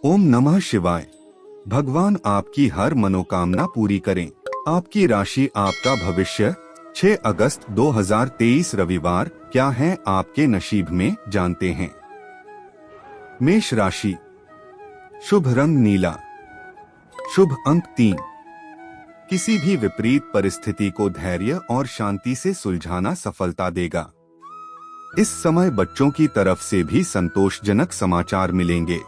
ओम नमः शिवाय। भगवान आपकी हर मनोकामना पूरी करें। आपकी राशि, आपका भविष्य। 6 अगस्त 2023 रविवार क्या है आपके नसीब में, जानते हैं। मेष राशि, शुभ रंग नीला, शुभ अंक 3। किसी भी विपरीत परिस्थिति को धैर्य और शांति से सुलझाना सफलता देगा। इस समय बच्चों की तरफ से भी संतोषजनक समाचार मिलेंगे।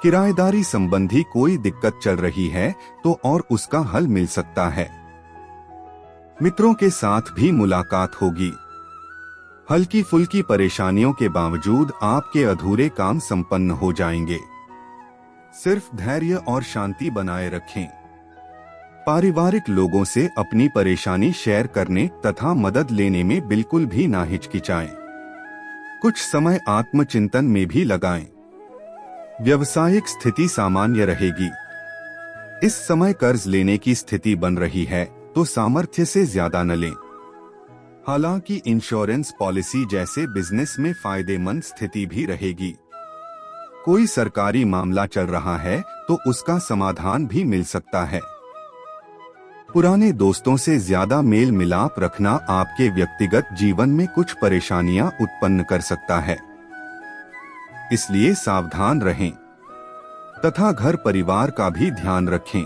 किराएदारी संबंधी कोई दिक्कत चल रही है तो और उसका हल मिल सकता है। मित्रों के साथ भी मुलाकात होगी। हल्की फुल्की परेशानियों के बावजूद आपके अधूरे काम संपन्न हो जाएंगे। सिर्फ धैर्य और शांति बनाए रखें। पारिवारिक लोगों से अपनी परेशानी शेयर करने तथा मदद लेने में बिल्कुल भी ना हिचकिचाएं। कुछ समय आत्मचिंतन में भी लगाएं। व्यावसायिक स्थिति सामान्य रहेगी। इस समय कर्ज लेने की स्थिति बन रही है तो सामर्थ्य से ज्यादा न लें। हालांकि इंश्योरेंस पॉलिसी जैसे बिजनेस में फायदेमंद स्थिति भी रहेगी। कोई सरकारी मामला चल रहा है तो उसका समाधान भी मिल सकता है। पुराने दोस्तों से ज्यादा मेल मिलाप रखना आपके व्यक्तिगत जीवन में कुछ परेशानियां उत्पन्न कर सकता है, इसलिए सावधान रहें तथा घर परिवार का भी ध्यान रखें।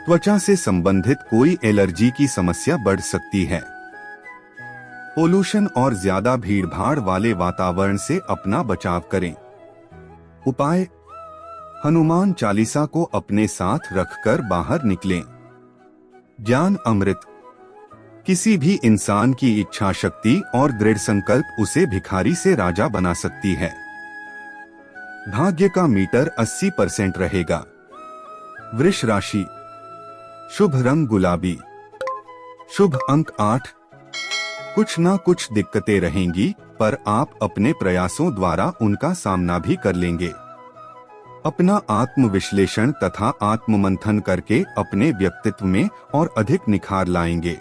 त्वचा से संबंधित कोई एलर्जी की समस्या बढ़ सकती है। पोल्यूशन और ज्यादा भीड़भाड़ वाले वातावरण से अपना बचाव करें। उपाय, हनुमान चालीसा को अपने साथ रखकर बाहर निकलें। ज्ञान अमृत, किसी भी इंसान की इच्छा शक्ति और दृढ़ संकल्प उसे भिखारी से राजा बना सकती है। भाग्य का मीटर 80% रहेगा। वृष राशि, शुभ रंग गुलाबी, शुभ अंक 8। कुछ ना कुछ दिक्कतें रहेंगी पर आप अपने प्रयासों द्वारा उनका सामना भी कर लेंगे। अपना आत्मविश्लेषण तथा आत्ममंथन करके अपने व्यक्तित्व में और अधिक निखार लाएंगे।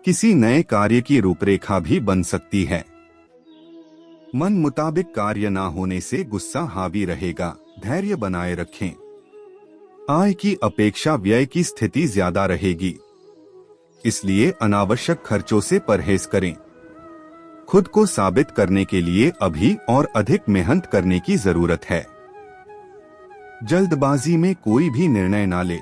किसी नए कार्य की रूपरेखा भी बन सकती है। मन मुताबिक कार्य ना होने से गुस्सा हावी रहेगा। धैर्य बनाए रखें। आय की अपेक्षा व्यय की स्थिति ज्यादा रहेगी, इसलिए अनावश्यक खर्चों से परहेज करें। खुद को साबित करने के लिए अभी और अधिक मेहनत करने की जरूरत है। जल्दबाजी में कोई भी निर्णय ना ले।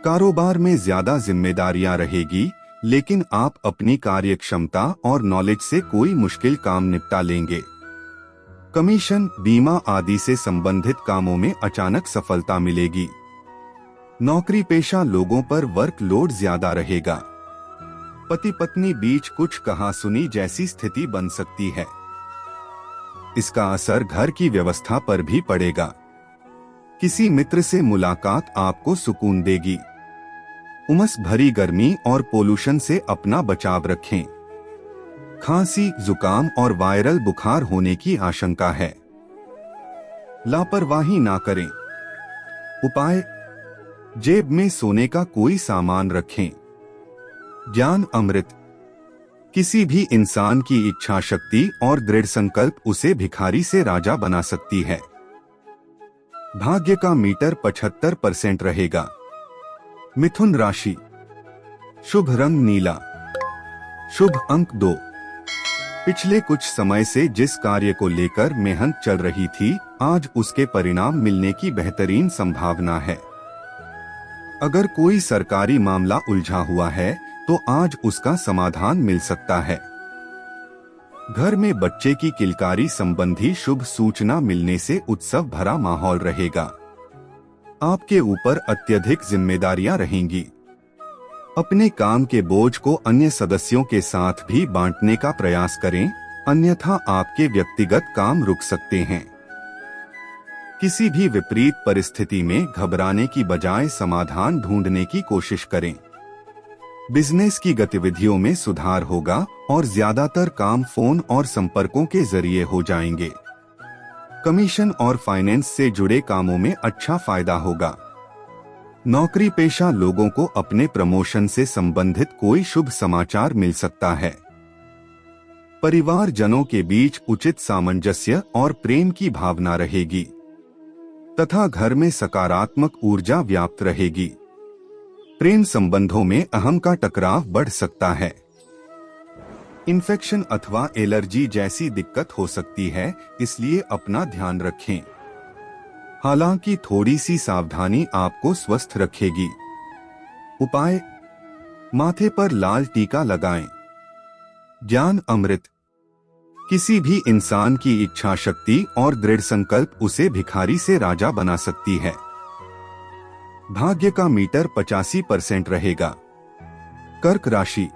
कारोबार में ज्यादा जिम्मेदारियां रहेगी, लेकिन आप अपनी कार्यक्षमता और नॉलेज से कोई मुश्किल काम निपटा लेंगे। कमीशन, बीमा आदि से संबंधित कामों में अचानक सफलता मिलेगी। नौकरी पेशा लोगों पर वर्कलोड ज्यादा रहेगा। पति पत्नी बीच कुछ कहासुनी जैसी स्थिति बन सकती है। इसका असर घर की व्यवस्था पर भी पड़ेगा। किसी मित्र से मुलाकात आपको सुकून देगी। उमस भरी गर्मी और पोल्यूशन से अपना बचाव रखें। खांसी, जुकाम और वायरल बुखार होने की आशंका है। लापरवाही ना करें। उपाय, जेब में सोने का कोई सामान रखें। ज्ञान अमृत, किसी भी इंसान की इच्छा शक्ति और दृढ़ संकल्प उसे भिखारी से राजा बना सकती है। भाग्य का मीटर 75% रहेगा। मिथुन राशि, शुभ रंग नीला, शुभ अंक 2। पिछले कुछ समय से जिस कार्य को लेकर मेहनत चल रही थी, आज उसके परिणाम मिलने की बेहतरीन संभावना है। अगर कोई सरकारी मामला उलझा हुआ है तो आज उसका समाधान मिल सकता है। घर में बच्चे की किलकारी संबंधी शुभ सूचना मिलने से उत्सव भरा माहौल रहेगा। आपके ऊपर अत्यधिक जिम्मेदारियां रहेंगी। अपने काम के बोझ को अन्य सदस्यों के साथ भी बांटने का प्रयास करें, अन्यथा आपके व्यक्तिगत काम रुक सकते हैं। किसी भी विपरीत परिस्थिति में घबराने की बजाय समाधान ढूंढने की कोशिश करें। बिजनेस की गतिविधियों में सुधार होगा और ज्यादातर काम फोन और संपर्कों के जरिए हो जाएंगे। कमीशन और फाइनेंस से जुड़े कामों में अच्छा फायदा होगा। नौकरी पेशा लोगों को अपने प्रमोशन से संबंधित कोई शुभ समाचार मिल सकता है। परिवारजनों के बीच उचित सामंजस्य और प्रेम की भावना रहेगी। तथा घर में सकारात्मक ऊर्जा व्याप्त रहेगी। प्रेम संबंधों में अहम का टकराव बढ़ सकता है। इन्फेक्शन अथवा एलर्जी जैसी दिक्कत हो सकती है, इसलिए अपना ध्यान रखें। हालांकि थोड़ी सी सावधानी आपको स्वस्थ रखेगी। उपाय: माथे पर लाल टीका लगाएं। ज्ञान अमृत: किसी भी इंसान की इच्छा शक्ति और दृढ़ संकल्प उसे भिखारी से राजा बना सकती है। भाग्य का मीटर 85% रहेगा। कर्क राशि: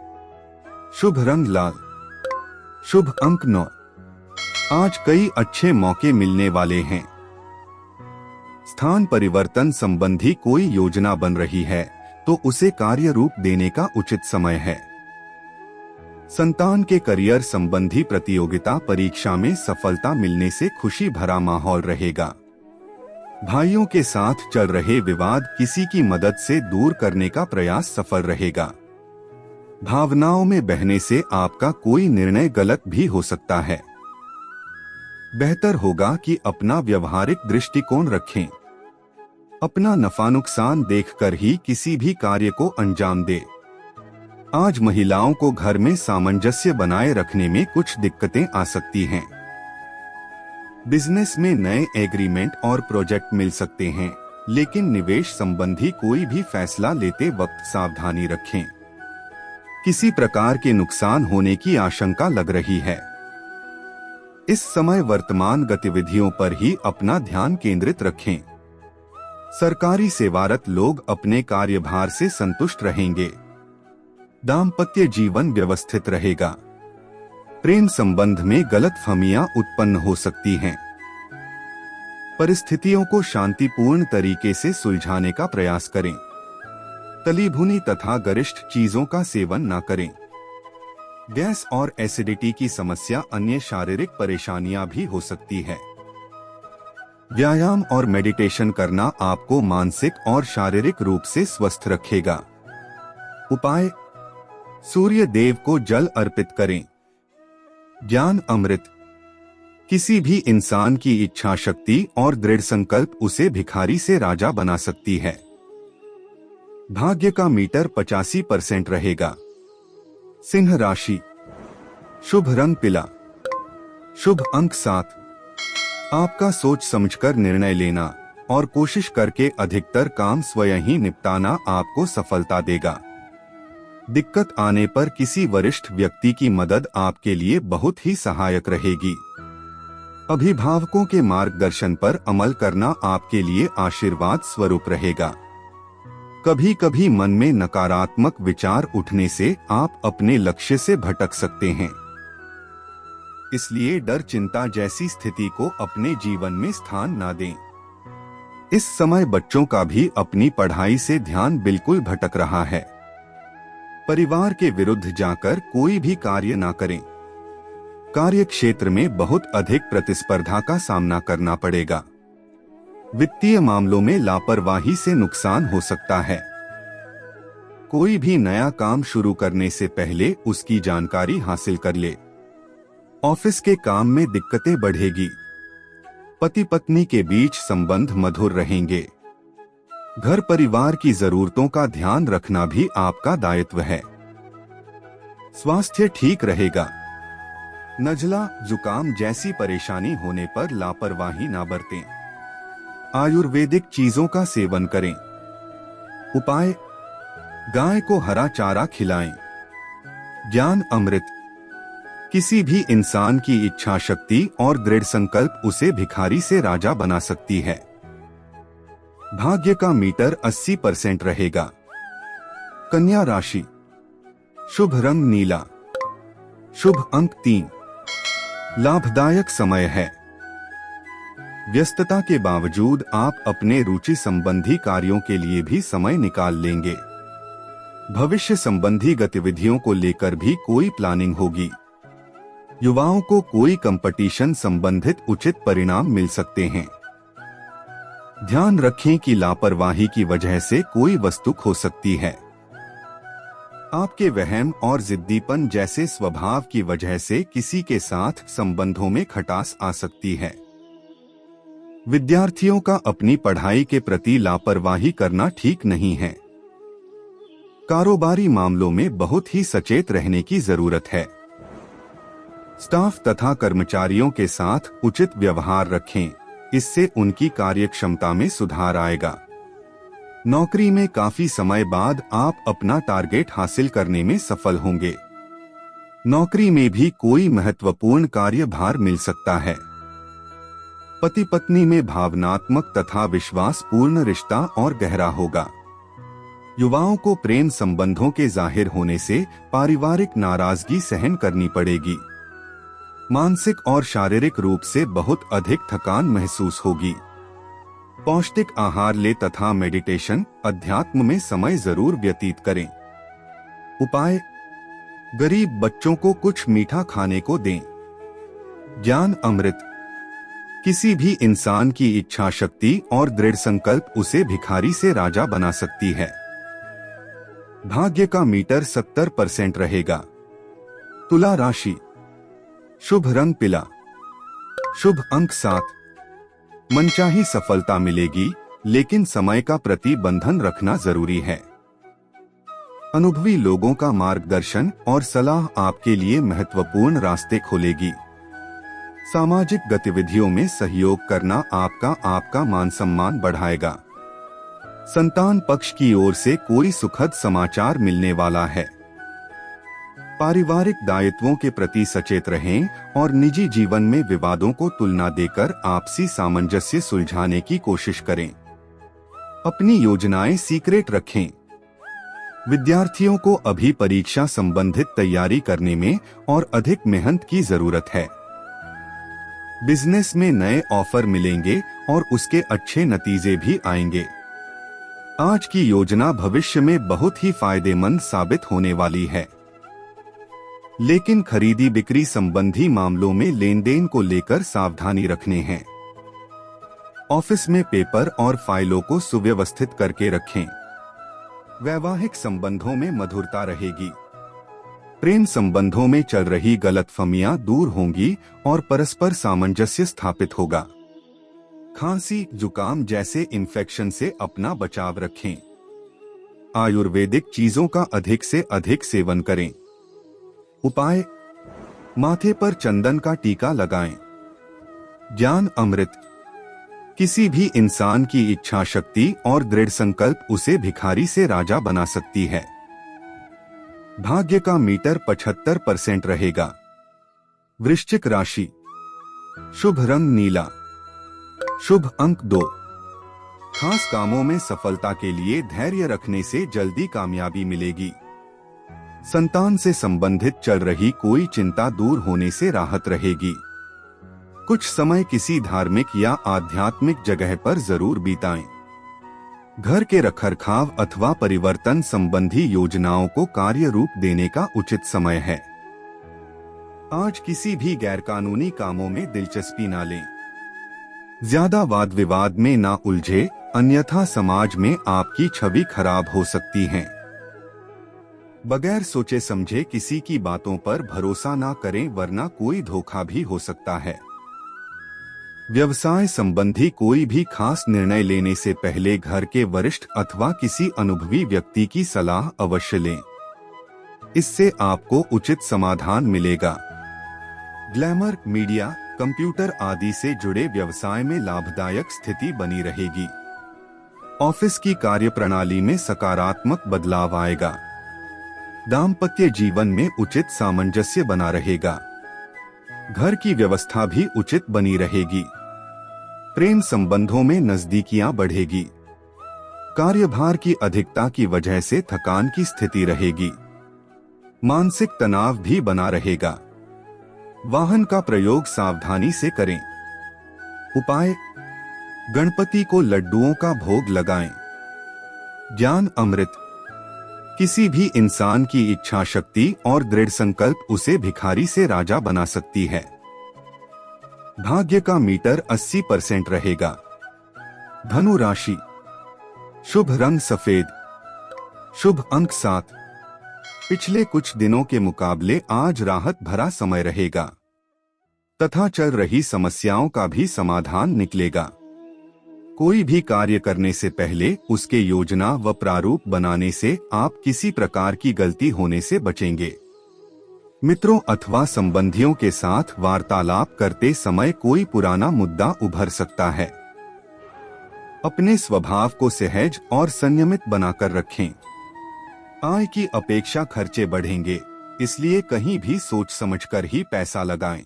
शुभ रंग लाल, शुभ अंक 9। आज कई अच्छे मौके मिलने वाले हैं। स्थान परिवर्तन संबंधी कोई योजना बन रही है तो उसे कार्य रूप देने का उचित समय है। संतान के करियर संबंधी प्रतियोगिता परीक्षा में सफलता मिलने से खुशी भरा माहौल रहेगा। भाइयों के साथ चल रहे विवाद किसी की मदद से दूर करने का प्रयास सफल रहेगा। भावनाओं में बहने से आपका कोई निर्णय गलत भी हो सकता है। बेहतर होगा कि अपना व्यवहारिक दृष्टिकोण रखें। अपना नफा नुकसान देखकर ही किसी भी कार्य को अंजाम दे। आज महिलाओं को घर में सामंजस्य बनाए रखने में कुछ दिक्कतें आ सकती हैं। बिजनेस में नए एग्रीमेंट और प्रोजेक्ट मिल सकते हैं, लेकिन निवेश संबंधी कोई भी फैसला लेते वक्त सावधानी रखें। किसी प्रकार के नुकसान होने की आशंका लग रही है। इस समय वर्तमान गतिविधियों पर ही अपना ध्यान केंद्रित रखें। सरकारी सेवारत लोग अपने कार्यभार से संतुष्ट रहेंगे। दाम्पत्य जीवन व्यवस्थित रहेगा। प्रेम संबंध में गलतफहमियां उत्पन्न हो सकती हैं। परिस्थितियों को शांतिपूर्ण तरीके से सुलझाने का प्रयास करें। तली भुनी तथा गरिष्ठ चीजों का सेवन न करें। गैस और एसिडिटी की समस्या, अन्य शारीरिक परेशानियां भी हो सकती है। व्यायाम और मेडिटेशन करना आपको मानसिक और शारीरिक रूप से स्वस्थ रखेगा। उपाय: सूर्य देव को जल अर्पित करें। ज्ञान अमृत: किसी भी इंसान की इच्छा शक्ति और दृढ़ संकल्प उसे भिखारी से राजा बना सकती है। भाग्य का मीटर 85% रहेगा। सिंह राशि: शुभ रंग पीला, शुभ अंक 7। आपका सोच समझकर निर्णय लेना और कोशिश करके अधिकतर काम स्वयं ही निपटाना आपको सफलता देगा। दिक्कत आने पर किसी वरिष्ठ व्यक्ति की मदद आपके लिए बहुत ही सहायक रहेगी। अभिभावकों के मार्गदर्शन पर अमल करना आपके लिए आशीर्वाद स्वरूप रहेगा। कभी कभी मन में नकारात्मक विचार उठने से आप अपने लक्ष्य से भटक सकते हैं। इसलिए डर, चिंता जैसी स्थिति को अपने जीवन में स्थान न दें। इस समय बच्चों का भी अपनी पढ़ाई से ध्यान बिल्कुल भटक रहा है। परिवार के विरुद्ध जाकर कोई भी कार्य न करें। कार्य क्षेत्र में बहुत अधिक प्रतिस्पर्धा का सामना करना पड़ेगा। वित्तीय मामलों में लापरवाही से नुकसान हो सकता है। कोई भी नया काम शुरू करने से पहले उसकी जानकारी हासिल कर ले। ऑफिस के काम में दिक्कतें बढ़ेगी। पति पत्नी के बीच संबंध मधुर रहेंगे। घर परिवार की जरूरतों का ध्यान रखना भी आपका दायित्व है। स्वास्थ्य ठीक रहेगा। नज़ला, जुकाम जैसी परेशानी होने पर लापरवाही ना बरतें। आयुर्वेदिक चीजों का सेवन करें। उपाय: गाय को हरा चारा खिलाएं। ज्ञान अमृत: किसी भी इंसान की इच्छा शक्ति और दृढ़ संकल्प उसे भिखारी से राजा बना सकती है। भाग्य का मीटर 80% रहेगा। कन्या राशि: शुभ रंग नीला, शुभ अंक 3। लाभदायक समय है। व्यस्तता के बावजूद आप अपने रुचि संबंधी कार्यों के लिए भी समय निकाल लेंगे। भविष्य संबंधी गतिविधियों को लेकर भी कोई प्लानिंग होगी। युवाओं को कोई कंपटीशन संबंधित उचित परिणाम मिल सकते हैं। ध्यान रखें कि लापरवाही की वजह से कोई वस्तु खो सकती है। आपके वहम और जिद्दीपन जैसे स्वभाव की वजह से किसी के साथ संबंधों में खटास आ सकती है। विद्यार्थियों का अपनी पढ़ाई के प्रति लापरवाही करना ठीक नहीं है। कारोबारी मामलों में बहुत ही सचेत रहने की जरूरत है। स्टाफ तथा कर्मचारियों के साथ उचित व्यवहार रखें, इससे उनकी कार्यक्षमता में सुधार आएगा। नौकरी में काफी समय बाद आप अपना टारगेट हासिल करने में सफल होंगे। नौकरी में भी कोई महत्वपूर्ण कार्यभार मिल सकता है। पति पत्नी में भावनात्मक तथा विश्वासपूर्ण रिश्ता और गहरा होगा। युवाओं को प्रेम संबंधों के जाहिर होने से पारिवारिक नाराजगी सहन करनी पड़ेगी। मानसिक और शारीरिक रूप से बहुत अधिक थकान महसूस होगी। पौष्टिक आहार ले तथा मेडिटेशन, अध्यात्म में समय जरूर व्यतीत करें। उपाय: गरीब बच्चों को कुछ मीठा खाने को दें। ज्ञान अमृत: किसी भी इंसान की इच्छा शक्ति और दृढ़ संकल्प उसे भिखारी से राजा बना सकती है। भाग्य का मीटर 70% रहेगा। तुला राशि: शुभ रंग पीला, शुभ अंक 7। मनचाही सफलता मिलेगी, लेकिन समय का प्रतिबंधन रखना जरूरी है। अनुभवी लोगों का मार्गदर्शन और सलाह आपके लिए महत्वपूर्ण रास्ते खोलेगी। सामाजिक गतिविधियों में सहयोग करना आपका मान सम्मान बढ़ाएगा। संतान पक्ष की ओर से कोई सुखद समाचार मिलने वाला है। पारिवारिक दायित्वों के प्रति सचेत रहें और निजी जीवन में विवादों को तुलना देकर आपसी सामंजस्य सुलझाने की कोशिश करें। अपनी योजनाएं सीक्रेट रखें। विद्यार्थियों को अभी परीक्षा संबंधित तैयारी करने में और अधिक मेहनत की जरूरत है। बिजनेस में नए ऑफर मिलेंगे और उसके अच्छे नतीजे भी आएंगे। आज की योजना भविष्य में बहुत ही फायदेमंद साबित होने वाली है। लेकिन खरीदी बिक्री संबंधी मामलों में लेन देन को लेकर सावधानी रखने हैं। ऑफिस में पेपर और फाइलों को सुव्यवस्थित करके रखें। वैवाहिक संबंधों में मधुरता रहेगी। प्रेम संबंधों में चल रही गलतफहमियां दूर होंगी और परस्पर सामंजस्य स्थापित होगा। खांसी, जुकाम जैसे इन्फेक्शन से अपना बचाव रखें। आयुर्वेदिक चीजों का अधिक से अधिक सेवन करें। उपाय: माथे पर चंदन का टीका लगाएं। ज्ञान अमृत: किसी भी इंसान की इच्छा शक्ति और दृढ़ संकल्प उसे भिखारी से राजा बना सकती है। भाग्य का मीटर 75% रहेगा। वृश्चिक राशि: शुभ रंग नीला, शुभ अंक 2। खास कामों में सफलता के लिए धैर्य रखने से जल्दी कामयाबी मिलेगी। संतान से संबंधित चल रही कोई चिंता दूर होने से राहत रहेगी। कुछ समय किसी धार्मिक या आध्यात्मिक जगह पर जरूर बिताएं। घर के रखरखाव अथवा परिवर्तन संबंधी योजनाओं को कार्य रूप देने का उचित समय है। आज किसी भी गैरकानूनी कामों में दिलचस्पी न लें। ज्यादा वाद विवाद में ना उलझे, अन्यथा समाज में आपकी छवि खराब हो सकती है। बगैर सोचे समझे किसी की बातों पर भरोसा ना करें, वरना कोई धोखा भी हो सकता है। व्यवसाय संबंधी कोई भी खास निर्णय लेने से पहले घर के वरिष्ठ अथवा किसी अनुभवी व्यक्ति की सलाह अवश्य लें। इससे आपको उचित समाधान मिलेगा। ग्लैमर, मीडिया, कंप्यूटर आदि से जुड़े व्यवसाय में लाभदायक स्थिति बनी रहेगी। ऑफिस की कार्यप्रणाली में सकारात्मक बदलाव आएगा। दाम्पत्य जीवन में उचित सामंजस्य बना रहेगा। घर की व्यवस्था भी उचित बनी रहेगी। प्रेम संबंधों में नजदीकियां बढ़ेगी। कार्यभार की अधिकता की वजह से थकान की स्थिति रहेगी। मानसिक तनाव भी बना रहेगा। वाहन का प्रयोग सावधानी से करें। उपाय: गणपति को लड्डुओं का भोग लगाएं। ज्ञान अमृत: किसी भी इंसान की इच्छा शक्ति और दृढ़ संकल्प उसे भिखारी से राजा बना सकती है। भाग्य का मीटर 80% रहेगा। धनु राशि: शुभ रंग सफेद, शुभ अंक 7। पिछले कुछ दिनों के मुकाबले आज राहत भरा समय रहेगा तथा चल रही समस्याओं का भी समाधान निकलेगा। कोई भी कार्य करने से पहले उसके योजना व प्रारूप बनाने से आप किसी प्रकार की गलती होने से बचेंगे। मित्रों अथवा संबंधियों के साथ वार्तालाप करते समय कोई पुराना मुद्दा उभर सकता है। अपने स्वभाव को सहज और संयमित बनाकर रखें। आय की अपेक्षा खर्चे बढ़ेंगे, इसलिए कहीं भी सोच समझकर ही पैसा लगाएं।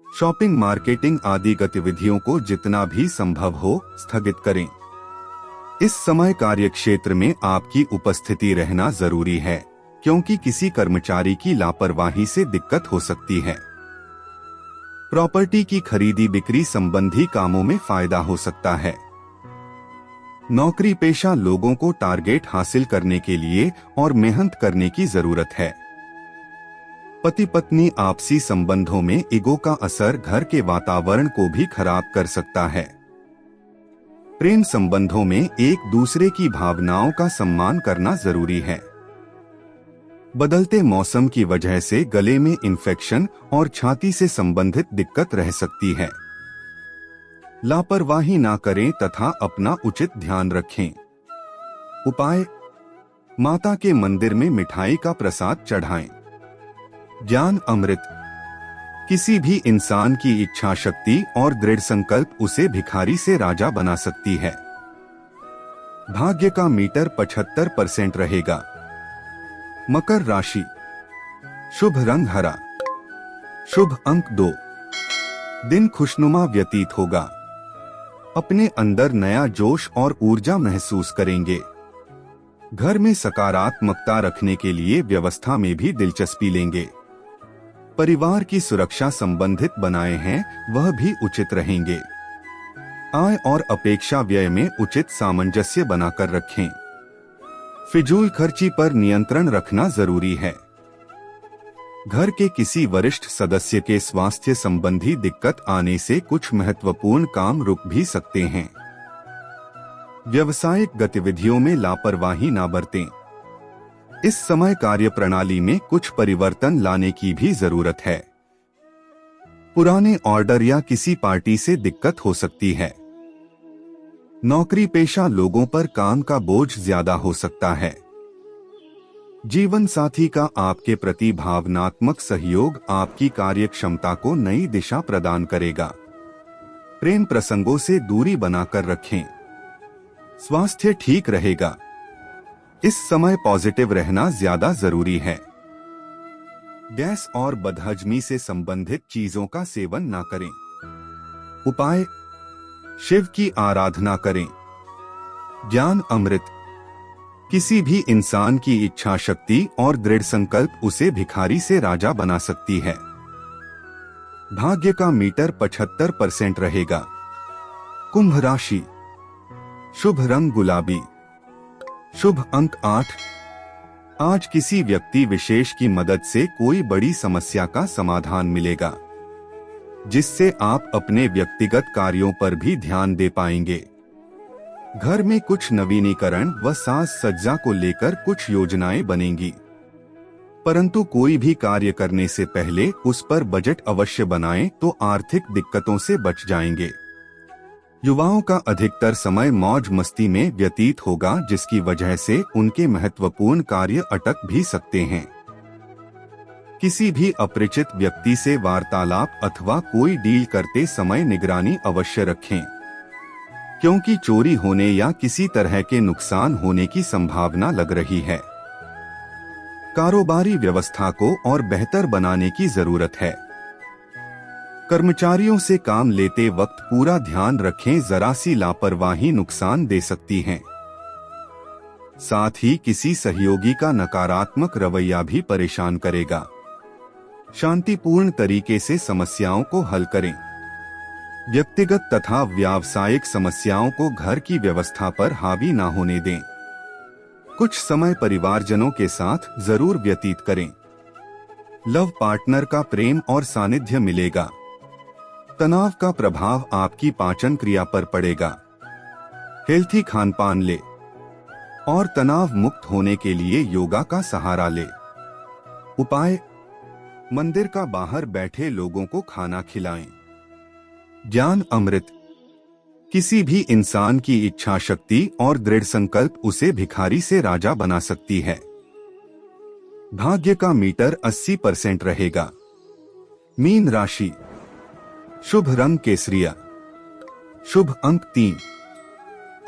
शॉपिंग, मार्केटिंग आदि गतिविधियों को जितना भी संभव हो स्थगित करें। इस समय कार्यक्षेत्र में आपकी उपस्थिति रहना जरूरी है, क्योंकि किसी कर्मचारी की लापरवाही से दिक्कत हो सकती है। प्रॉपर्टी की खरीदी बिक्री संबंधी कामों में फायदा हो सकता है। नौकरी पेशा लोगों को टारगेट हासिल करने के लिए और मेहनत करने की जरूरत है। पति पत्नी आपसी संबंधों में ईगो का असर घर के वातावरण को भी खराब कर सकता है। प्रेम संबंधों में एक दूसरे की भावनाओं का सम्मान करना जरूरी है। बदलते मौसम की वजह से गले में इन्फेक्शन और छाती से संबंधित दिक्कत रह सकती है। लापरवाही ना करें तथा अपना उचित ध्यान रखें। उपाय: माता के मंदिर में मिठाई का प्रसाद चढ़ाएं। ज्ञान अमृत: किसी भी इंसान की इच्छा शक्ति और दृढ़ संकल्प उसे भिखारी से राजा बना सकती है। भाग्य का मीटर 75% रहेगा। मकर राशि: शुभ रंग हरा, शुभ अंक 2। दिन खुशनुमा व्यतीत होगा। अपने अंदर नया जोश और ऊर्जा महसूस करेंगे। घर में सकारात्मकता रखने के लिए व्यवस्था में भी दिलचस्पी लेंगे। परिवार की सुरक्षा संबंधित बनाए हैं वह भी उचित रहेंगे। आय और अपेक्षा व्यय में उचित सामंजस्य बनाकर रखें। फिजूल खर्ची पर नियंत्रण रखना जरूरी है। घर के किसी वरिष्ठ सदस्य के स्वास्थ्य संबंधी दिक्कत आने से कुछ महत्वपूर्ण काम रुक भी सकते हैं। व्यावसायिक गतिविधियों में लापरवाही ना बरतें। इस समय कार्य प्रणाली में कुछ परिवर्तन लाने की भी जरूरत है। पुराने ऑर्डर या किसी पार्टी से दिक्कत हो सकती है। नौकरी पेशा लोगों पर काम का बोझ ज्यादा हो सकता है। जीवन साथी का आपके प्रति भावनात्मक सहयोग आपकी कार्य क्षमता को नई दिशा प्रदान करेगा। प्रेम प्रसंगों से दूरी बनाकर रखें। स्वास्थ्य ठीक रहेगा। इस समय पॉजिटिव रहना ज्यादा जरूरी है। गैस और बदहजमी से संबंधित चीजों का सेवन ना करें। उपाय: शिव की आराधना करें। ज्ञान अमृत: किसी भी इंसान की इच्छा शक्ति और दृढ़ संकल्प उसे भिखारी से राजा बना सकती है। भाग्य का मीटर 75% रहेगा। कुंभ राशि: शुभ रंग गुलाबी, शुभ अंक 8। आज किसी व्यक्ति विशेष की मदद से कोई बड़ी समस्या का समाधान मिलेगा, जिससे आप अपने व्यक्तिगत कार्यों पर भी ध्यान दे पाएंगे। घर में कुछ नवीनीकरण व साज सज्जा को लेकर कुछ योजनाएं बनेंगी, परंतु कोई भी कार्य करने से पहले उस पर बजट अवश्य बनाएं तो आर्थिक दिक्कतों से बच जाएंगे। युवाओं का अधिकतर समय मौज मस्ती में व्यतीत होगा, जिसकी वजह से उनके महत्वपूर्ण कार्य अटक भी सकते हैं। किसी भी अपरिचित व्यक्ति से वार्तालाप अथवा कोई डील करते समय निगरानी अवश्य रखें, क्योंकि चोरी होने या किसी तरह के नुकसान होने की संभावना लग रही है। कारोबारी व्यवस्था को और बेहतर बनाने की जरूरत है। कर्मचारियों से काम लेते वक्त पूरा ध्यान रखें, जरा सी लापरवाही नुकसान दे सकती है। साथ ही किसी सहयोगी का नकारात्मक रवैया भी परेशान करेगा। शांतिपूर्ण तरीके से समस्याओं को हल करें। व्यक्तिगत तथा व्यावसायिक समस्याओं को घर की व्यवस्था पर हावी ना होने दें। कुछ समय परिवारजनों के साथ जरूर व्यतीत करें। लव पार्टनर का प्रेम और सानिध्य मिलेगा। तनाव का प्रभाव आपकी पाचन क्रिया पर पड़ेगा। हेल्थी खानपान ले और तनाव मुक्त होने के लिए योगा का सहारा ले। उपाय: मंदिर का बाहर बैठे लोगों को खाना खिलाएं। ज्ञान अमृत: किसी भी इंसान की इच्छा शक्ति और दृढ़ संकल्प उसे भिखारी से राजा बना सकती है। भाग्य का मीटर 80% रहेगा। मीन राशि, शुभ रंग केसरिया, शुभ अंक 3।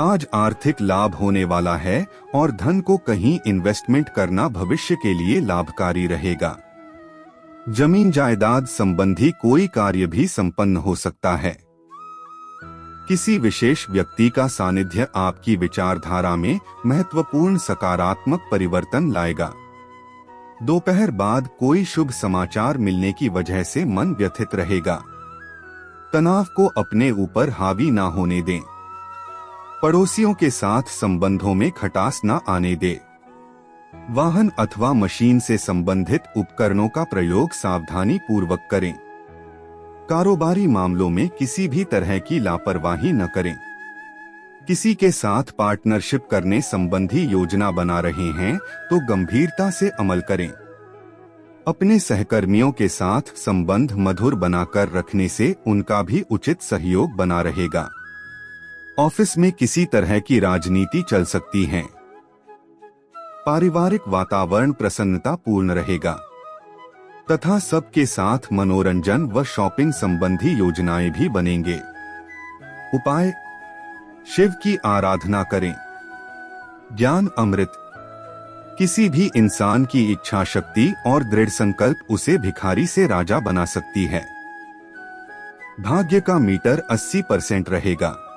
आज आर्थिक लाभ होने वाला है और धन को कहीं इन्वेस्टमेंट करना भविष्य के लिए लाभकारी रहेगा। जमीन जायदाद संबंधी कोई कार्य भी संपन्न हो सकता है। किसी विशेष व्यक्ति का सानिध्य आपकी विचारधारा में महत्वपूर्ण सकारात्मक परिवर्तन लाएगा। दोपहर बाद कोई शुभ समाचार मिलने की वजह से मन व्यथित रहेगा। तनाव को अपने ऊपर हावी ना होने दें। पड़ोसियों के साथ संबंधों में खटास ना आने दें। वाहन अथवा मशीन से संबंधित उपकरणों का प्रयोग सावधानी पूर्वक करें। कारोबारी मामलों में किसी भी तरह की लापरवाही न करें। किसी के साथ पार्टनरशिप करने संबंधी योजना बना रहे हैं तो गंभीरता से अमल करें। अपने सहकर्मियों के साथ संबंध मधुर बनाकर रखने से उनका भी उचित सहयोग बना रहेगा। ऑफिस में किसी तरह की राजनीति चल सकती है। पारिवारिक वातावरण प्रसन्नता पूर्ण रहेगा तथा सबके साथ मनोरंजन व शॉपिंग संबंधी योजनाएं भी बनेंगे। उपाय, शिव की आराधना करें। ज्ञान अमृत, किसी भी इंसान की इच्छा शक्ति और दृढ़ संकल्प उसे भिखारी से राजा बना सकती है। भाग्य का मीटर 80% रहेगा।